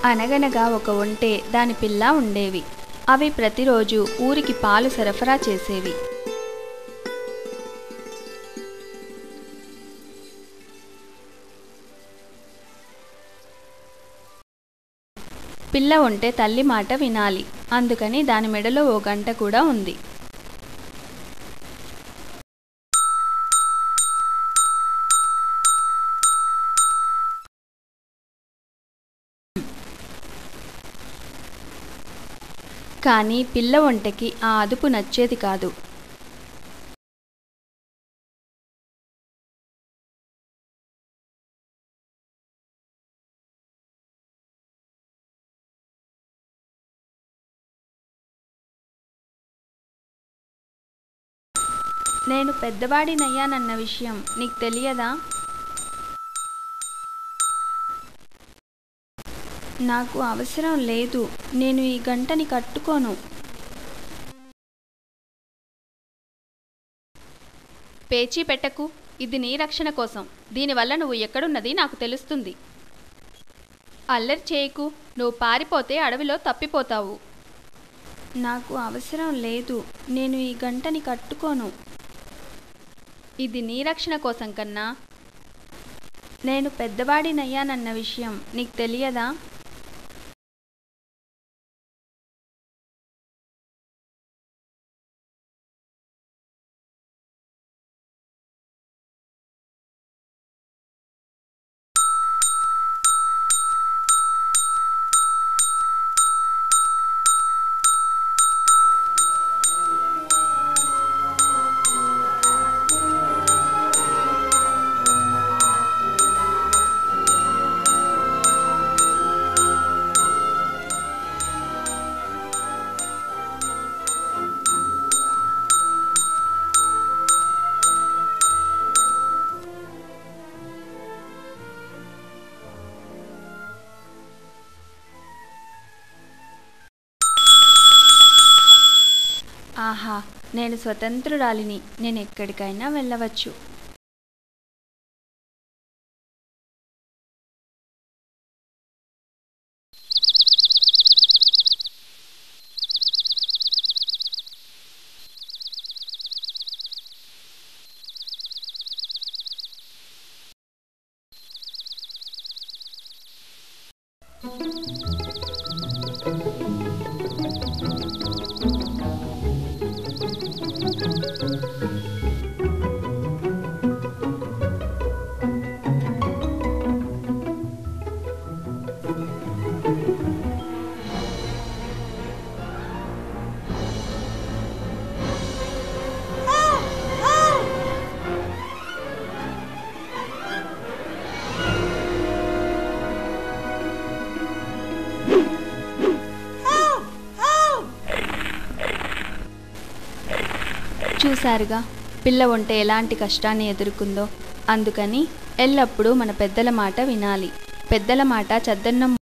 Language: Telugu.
అనగనగా ఒక ఒంటె దాని పిల్ల ఉండేవి. అవి ప్రతిరోజు ఊరికి పాలు సరఫరా చేసేవి. పిల్ల ఒంటె తల్లి మాట వినాలి, అందుకని దాని మెడలో ఓ గంట కూడా ఉంది. కానీ పిల్ల ఒంటెకి ఆ అదుపు నచ్చేది కాదు. నేను పెద్దవాడినయ్యానన్న విషయం నీకు తెలియదా? నాకు అవసరం లేదు, నేను ఈ గంటని కట్టుకోను. పేచీ పెట్టకు, ఇది నీ రక్షణ కోసం. దీనివల్ల నువ్వు ఎక్కడున్నది నాకు తెలుస్తుంది. అల్లరి చేయకు, నువ్వు పారిపోతే అడవిలో తప్పిపోతావు. నాకు అవసరం లేదు, నేను ఈ గంటని కట్టుకోను. ఇది నీ రక్షణ కోసం కన్నా. నేను పెద్దవాడినయ్యానన్న విషయం నీకు తెలియదా? ఆహా, నేను స్వతంత్రురాలిని, నేను ఎక్కడికైనా వెళ్ళవచ్చు. చూశారుగా పిల్ల ఒంటె ఎలాంటి కష్టాన్ని ఎదుర్కొందో. అందుకని ఎల్లప్పుడూ మన పెద్దల మాట వినాలి. పెద్దల మాట చద్దన్నం